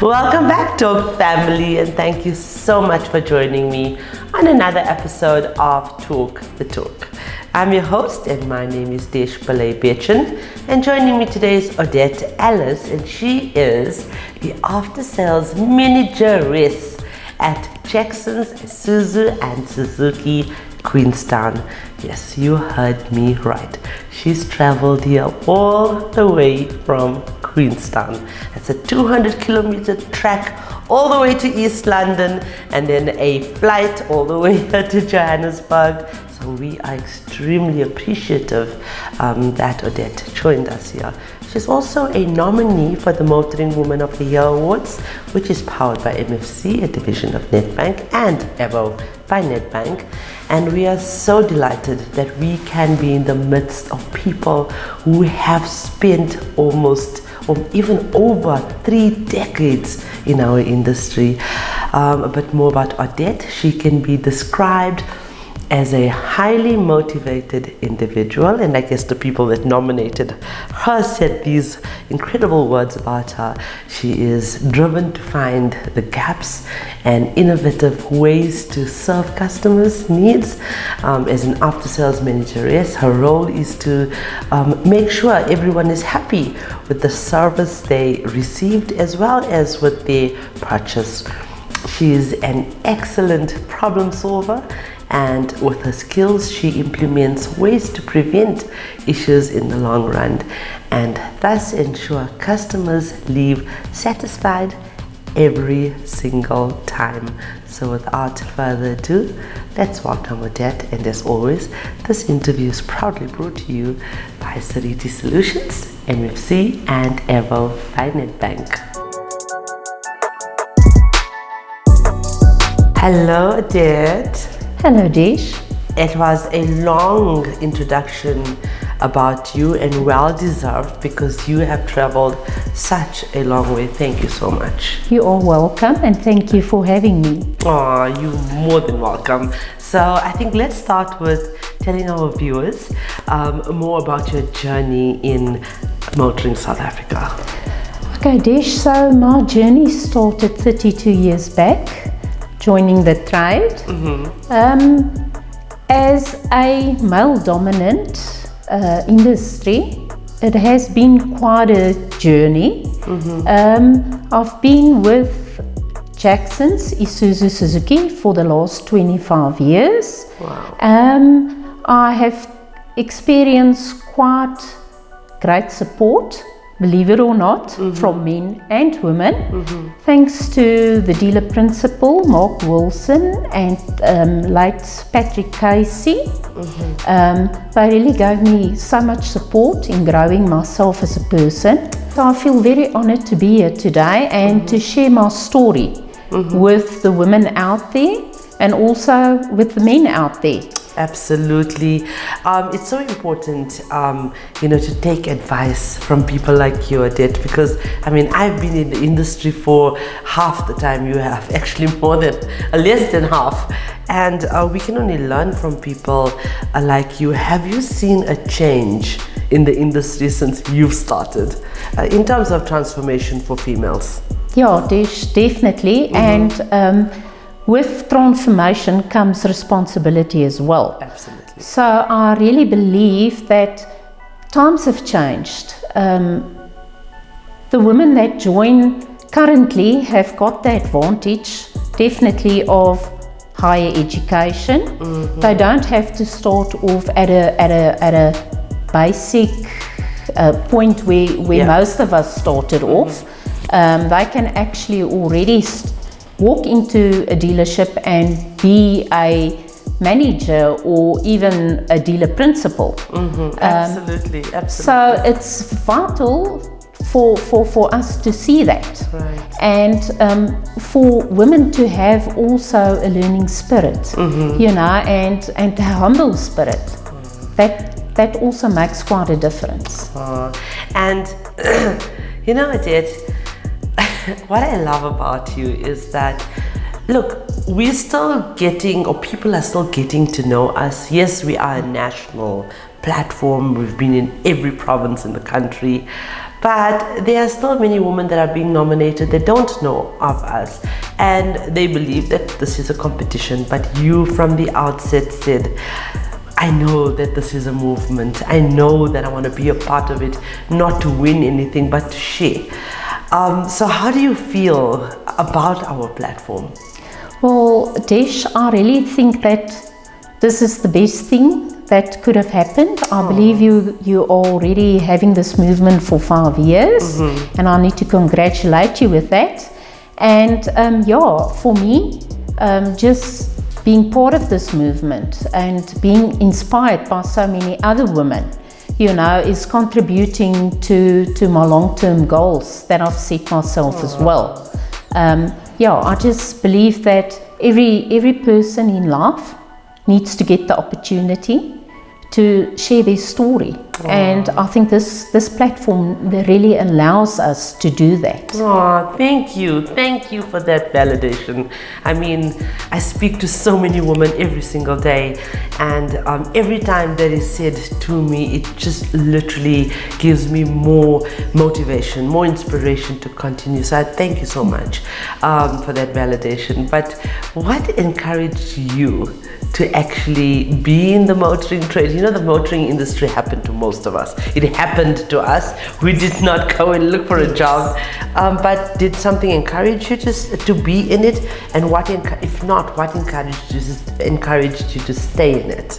Welcome back, Talk Family, and thank you so much for joining me on another episode of Talk the Talk. I'm your host, and my name is Desh Bechin, and joining me today is Odette Alice, and she is the Aftersales Manageress at Jackson's Isuzu and Suzuki Queenstown. Yes, you heard me right. She's traveled here all the way from Queenstown. It's a 200-kilometer trek all the way to East London, and then a flight all the way here to Johannesburg. So we are extremely appreciative that Odette joined us here. She's also a nominee for the Motoring Woman of the Year Awards, which is powered by MFC, a division of Nedbank and Avo by Nedbank. And we are so delighted that we can be in the midst of people who have spent almost or even over 3 decades in our industry. A bit more about Odette. She can be described as a highly motivated individual, and I guess the people that nominated her said these incredible words about her. She is driven to find the gaps and innovative ways to serve customers' needs. As an after-sales manageress, her role is to make sure everyone is happy with the service they received as well as with their purchase. She is an excellent problem solver, and with her skills she implements ways to prevent issues in the long run and thus ensure customers leave satisfied every single time. So without further ado, let's welcome Odette, and as always, this interview is proudly brought to you by Seriti Solutions, MFC and Avo by Nedbank. Hello Odette. Hello Desh. It was a long introduction about you, and well deserved, because you have traveled such a long way. Thank you so much. You are welcome, and thank you for having me. Oh, you're more than welcome. So I think let's start with telling our viewers more about your journey in motoring South Africa. Okay Desh, so my journey started 32 years back, joining the trade. As a male-dominant industry, it has been quite a journey. I've been with Jackson's Isuzu Suzuki for the last 25 years. Wow. I have experienced quite great support, believe it or not, from men and women, thanks to the dealer principal, Mark Wilson, and late Patrick Casey. They really gave me so much support in growing myself as a person. So I feel very honored to be here today and to share my story with the women out there and also with the men out there. Absolutely. It's so important, to take advice from people like you, Odette, because I've been in the industry for half the time you have, actually less than half, and we can only learn from people like you. Have you seen a change in the industry since you've started in terms of transformation for females? Yeah, definitely. And with transformation comes responsibility as well. Absolutely. So I really believe that times have changed. The women that join currently have got the advantage, definitely, of higher education. They don't have to start off at a basic point where most of us started off. They can actually already walk into a dealership and be a manager or even a dealer principal. Absolutely. So it's vital for us to see that. Right. And for women to have also a learning spirit, and a humble spirit. That also makes quite a difference. And Odette, what I love about you is that, look, we're still getting, or people are still getting to know us. Yes, we are a national platform. We've been in every province in the country. But there are still many women that are being nominated that don't know of us, and they believe that this is a competition. But you from the outset said, I know that this is a movement. I know that I want to be a part of it, not to win anything, but to share. So how do you feel about our platform? Well, Desh, I really think that this is the best thing that could have happened. I believe you are already having this movement for 5 years, and I need to congratulate you with that. And for me, just being part of this movement and being inspired by so many other women, is contributing to my long-term goals that I've set myself as well. I just believe that every person in life needs to get the opportunity to share their story. And I think this platform really allows us to do that. Oh, thank you for that validation. I mean, I speak to so many women every single day, and every time that is said to me, it just literally gives me more motivation, more inspiration to continue. So I thank you so much for that validation. But what encouraged you to actually be in the motoring trade? The motoring industry happened to most of us. It happened to us. We did not go and look for a job. But did something encourage you to be in it? And if not, what encouraged you to stay in it?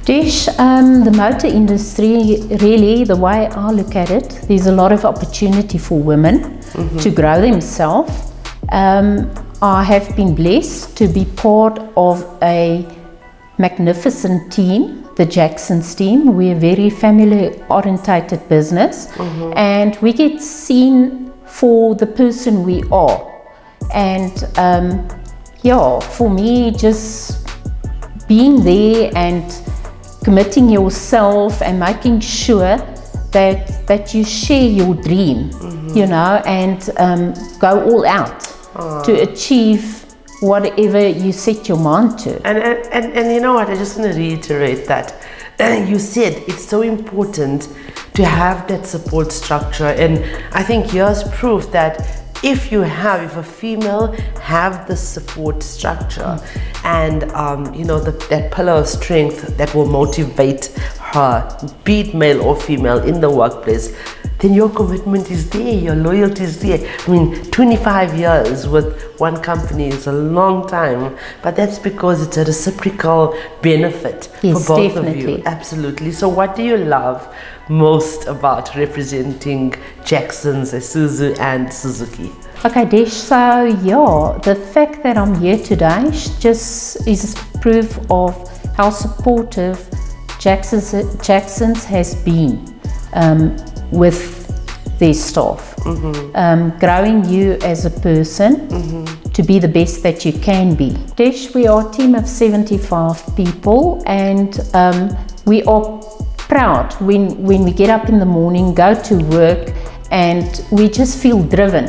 Desh, the motor industry, really, the way I look at it, there's a lot of opportunity for women to grow themselves. I have been blessed to be part of a magnificent team, the Jackson's team. We're a very family-orientated business, and we get seen for the person we are. And for me, just being there and committing yourself and making sure that you share your dream, and go all out to achieve whatever you set your mind to. And you know what, I just want to reiterate that. You said it's so important to have that support structure, and I think here's proof that if a female have the support structure and that pillar of strength that will motivate her, be it male or female, in the workplace, then your commitment is there, your loyalty is there. I mean, 25 years with one company is a long time, but that's because it's a reciprocal benefit for both of you. Absolutely. So what do you love most about representing Jackson's, Isuzu and Suzuki? Okay, Desh, so the fact that I'm here today just is proof of how supportive Jackson's has been with their staff, growing you as a person to be the best that you can be. Desh, we are a team of 75 people, and we are proud when we get up in the morning, go to work, and we just feel driven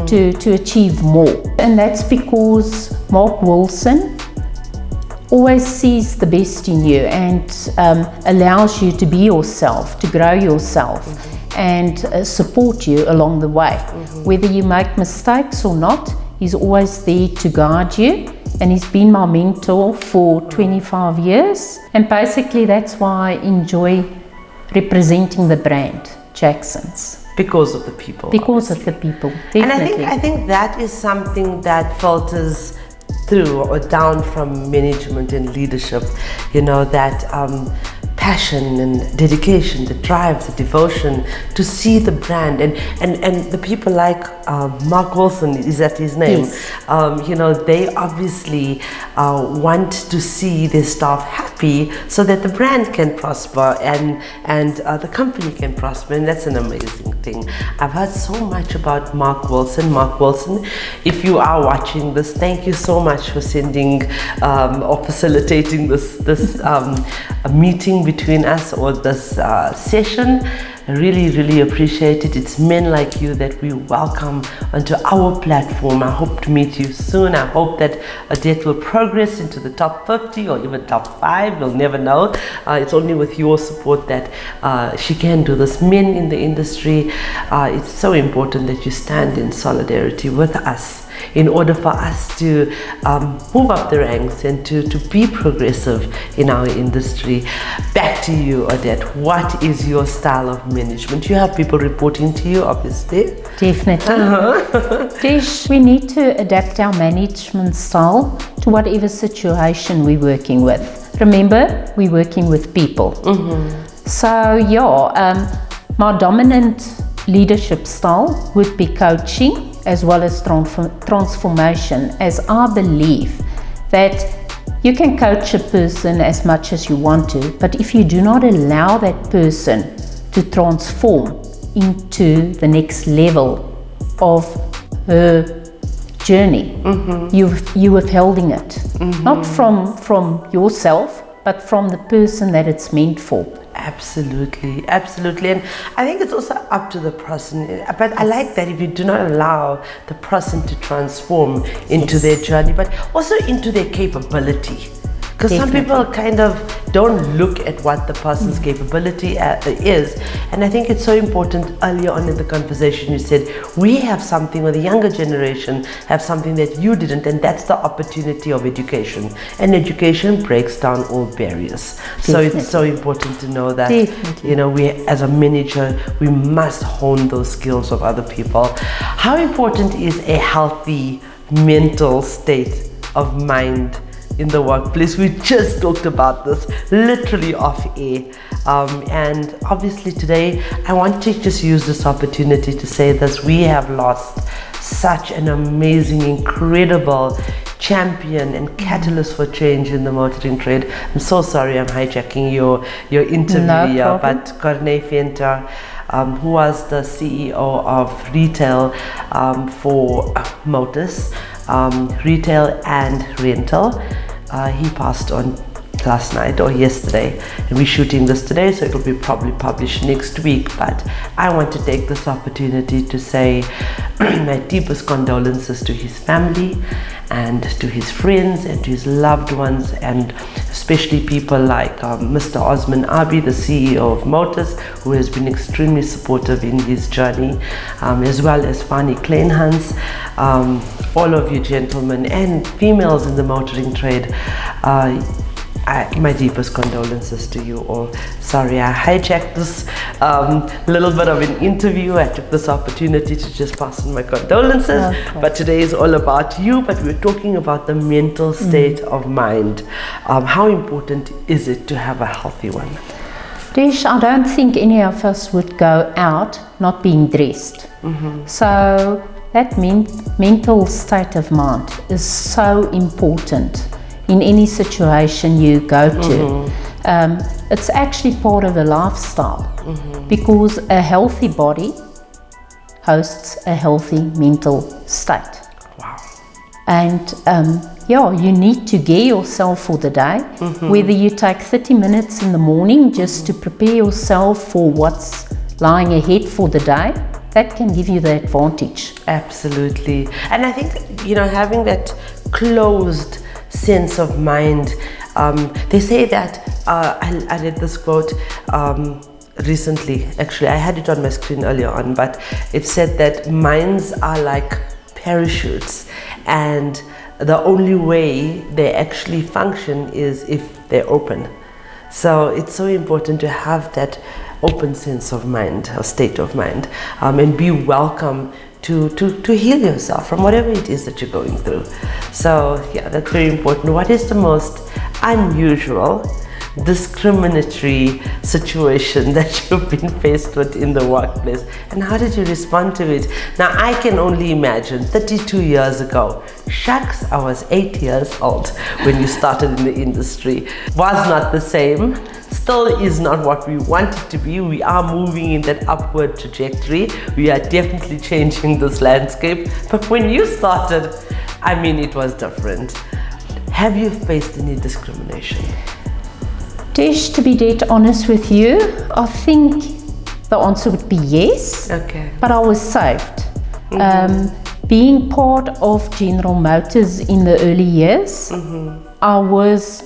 to achieve more. And that's because Mark Wilson always sees the best in you and allows you to be yourself, to grow yourself, and support you along the way. Whether you make mistakes or not, he's always there to guide you, and he's been my mentor for 25 years. And basically that's why I enjoy representing the brand Jackson's. Because of the people. Because of the people, definitely. And I think that is something that filters through or down from management and leadership, that passion and dedication, the drive, the devotion to see the brand, and the people like Mark Wilson, is that his name? Yes. They obviously want to see their staff happy so that the brand can prosper and the company can prosper, and that's an amazing thing. I've heard so much about Mark Wilson. Mark Wilson, if you are watching this, thank you so much for sending or facilitating this meeting between us, or this session. I really appreciate it. It's men like you that we welcome onto our platform. I hope to meet you soon. I hope that Odette will progress into the top 50 or even top 5. We'll never know. It's only with your support that she can do this. Men in the industry it's so important that you stand in solidarity with us in order for us to move up the ranks and to be progressive in our industry. Back to you, Odette. What is your style of management? You have people reporting to you, obviously. Definitely. Tish, we need to adapt our management style to whatever situation we're working with. Remember, we're working with people. So yeah, my dominant leadership style would be coaching as well as transformation, as I believe that you can coach a person as much as you want to, but if you do not allow that person to transform into the next level of her journey, you're withholding it, not from yourself, but from the person that it's meant for. Absolutely, absolutely. And I think it's also up to the person. But I like that if you do not allow the person to transform into their journey, but also into their capability. Because some people kind of don't look at what the person's capability is. And I think it's so important. Earlier on in the conversation you said, we have something, or the younger generation have something that you didn't, and that's the opportunity of education. And education breaks down all barriers. So it's so important to know that, you know, we as a manager, we must hone those skills of other people. How important is a healthy mental state of mind in the workplace? We just talked about this literally off air, and obviously today I want to just use this opportunity to say this: we have lost such an amazing, incredible champion and catalyst for change in the motoring trade. I'm so sorry I'm hijacking your interview here, but Corné Venter, who was the CEO of retail for motors, retail and rental. He passed on last night or yesterday, and we're shooting this today, so it'll be probably published next week. But I want to take this opportunity to say my deepest condolences to his family and to his friends and to his loved ones, and especially people like Mr. Osman Abi, the CEO of Motors, who has been extremely supportive in his journey, as well as Fanny Kleinhans, all of you gentlemen and females in the motoring trade. My deepest condolences to you all. Sorry, I hijacked this little bit of an interview. I took this opportunity to just pass on my condolences. But today is all about you, but we're talking about the mental state of mind. How important is it to have a healthy one? Tish, I don't think any of us would go out not being dressed. So that mental state of mind is so important in any situation you go to. It's actually part of a lifestyle, because a healthy body hosts a healthy mental state. Wow. And you need to gear yourself for the day, whether you take 30 minutes in the morning just to prepare yourself for what's lying ahead for the day. That can give you the advantage. Absolutely. And I think, you know, having that closed sense of mind, they say that, I read this quote recently, actually I had it on my screen earlier on, but it said that minds are like parachutes, and the only way they actually function is if they're open. So it's so important to have that open sense of mind, or state of mind, and be welcome to heal yourself from whatever it is that you're going through. So yeah, that's very important. What is the most unusual, discriminatory situation that you've been faced with in the workplace, and how did you respond to it? Now I can only imagine 32 years ago, shucks, I was 8 years old when you started in the industry. Was not the same, still is not what we want it to be. We are moving in that upward trajectory. We are definitely changing this landscape, but when you started, I mean, it was different. Have you faced any discrimination? Tish, to be dead honest with you, I think the answer would be yes. Okay. But I was saved. Being part of General Motors in the early years, I was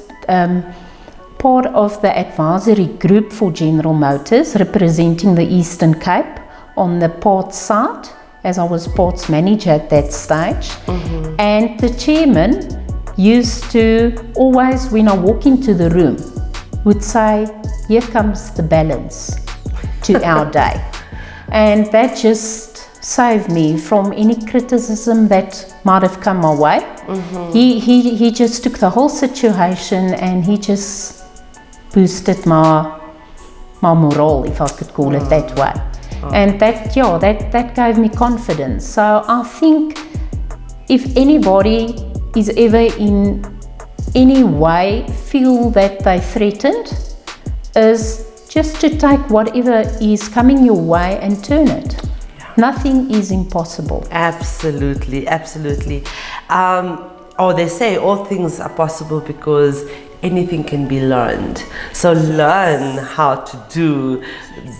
part of the advisory group for General Motors representing the Eastern Cape, on the parts side, as I was parts manager at that stage. And the chairman used to always, when I walk into the room, would say, here comes the balance to our day. And that just saved me from any criticism that might have come my way. He just took the whole situation and he just boosted my morale, if I could call it that way. And that gave me confidence. So I think if anybody is ever in any way feel that they're threatened, is just to take whatever is coming your way and turn it. Nothing is impossible. Absolutely, absolutely. They say all things are possible because anything can be learned. So learn how to do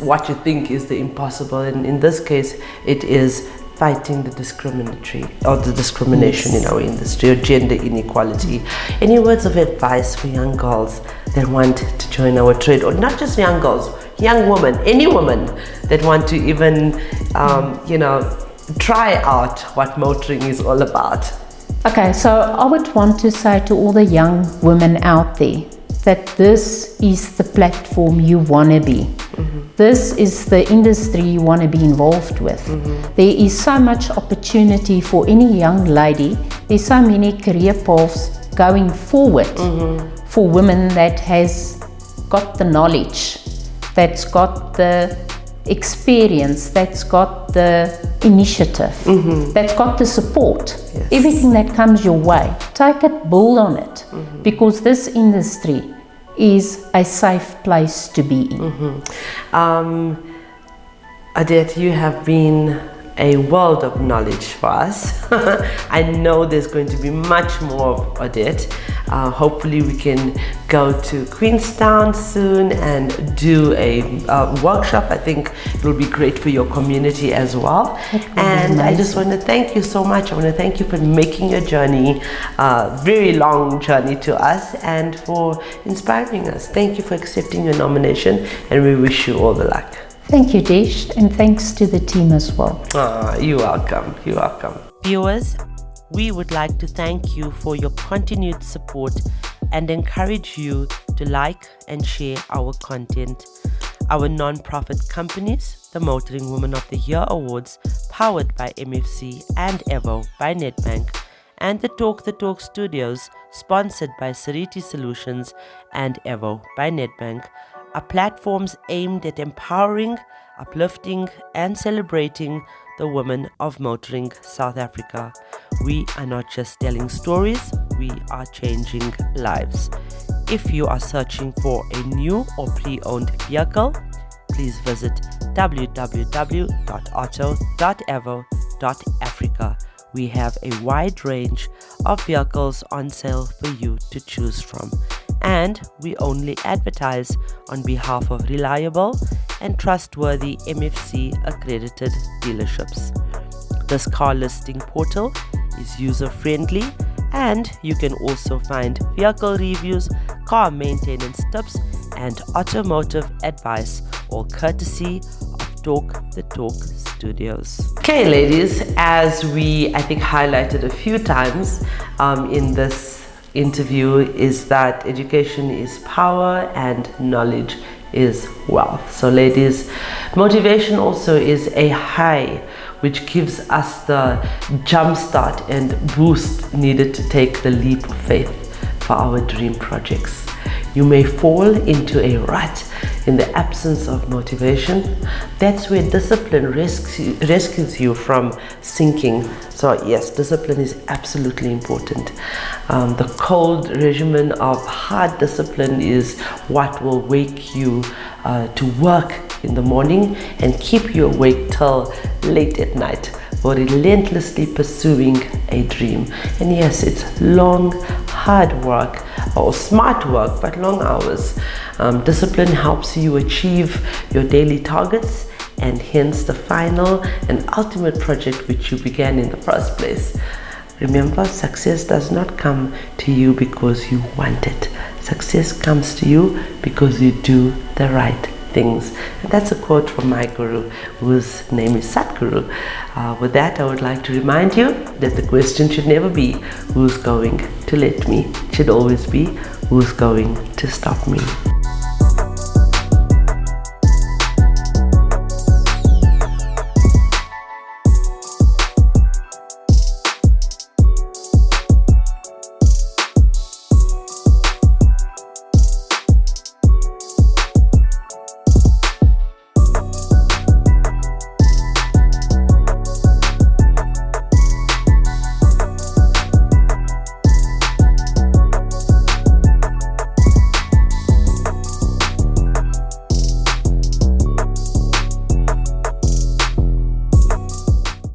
what you think is the impossible. And in this case, it is fighting the discrimination in our industry, or gender inequality. Any words of advice for young girls that want to join our trade, or not just young girls, young women, any woman that want to even, try out what motoring is all about? Okay, so I would want to say to all the young women out there that this is the platform you want to be. This is the industry you want to be involved with. There is so much opportunity for any young lady. There's so many career paths going forward for women that has got the knowledge, that's got the experience, that's got the initiative, that's got the support. Yes. Everything that comes your way, take it, build on it, because this industry is a safe place to be in. Odette, you have been a world of knowledge for us. I know there's going to be much more of Odette. Hopefully we can go to Queenstown soon and do a workshop. I think it will be great for your community as well. And I just want to thank you so much. I want to thank you for making your journey, very long journey to us, and for inspiring us. Thank you for accepting your nomination, and we wish you all the luck. Thank you, Desh, and thanks to the team as well. You're welcome. You're welcome. Viewers, we would like to thank you for your continued support and encourage you to like and share our content. Our non-profit companies, the Motoring Woman of the Year Awards, powered by MFC and Avo by Nedbank, and the Talk Studios, sponsored by Seriti Solutions and Avo by Nedbank, are platforms aimed at empowering, uplifting, and celebrating the women of motoring South Africa. We are not just telling stories, we are changing lives. If you are searching for a new or pre-owned vehicle, please visit www.auto.avo.africa. We have a wide range of vehicles on sale for you to choose from. And we only advertise on behalf of reliable and trustworthy MFC accredited dealerships. This car listing portal is user-friendly, and you can also find vehicle reviews, car maintenance tips, and automotive advice, all courtesy of Talk Studios. Okay, ladies, as I think highlighted a few times in this interview, is that education is power and knowledge is wealth. So ladies, motivation also is a high which gives us the jump start and boost needed to take the leap of faith for our dream projects. You may fall into a rut in the absence of motivation. That's where discipline rescues you from sinking. So yes, discipline is absolutely important. The cold regimen of hard discipline is what will wake you to work in the morning and keep you awake till late at night for relentlessly pursuing a dream. And yes, it's long, hard work, or smart work, but long hours. Discipline helps you achieve your daily targets, and hence the final and ultimate project which you began in the first place. Remember, success does not come to you because you want it. Success comes to you because you do the right things. And that's a quote from my guru, whose name is Satguru. With that, I would like to remind you that the question should never be, who's going to let me? It should always be, who's going to stop me?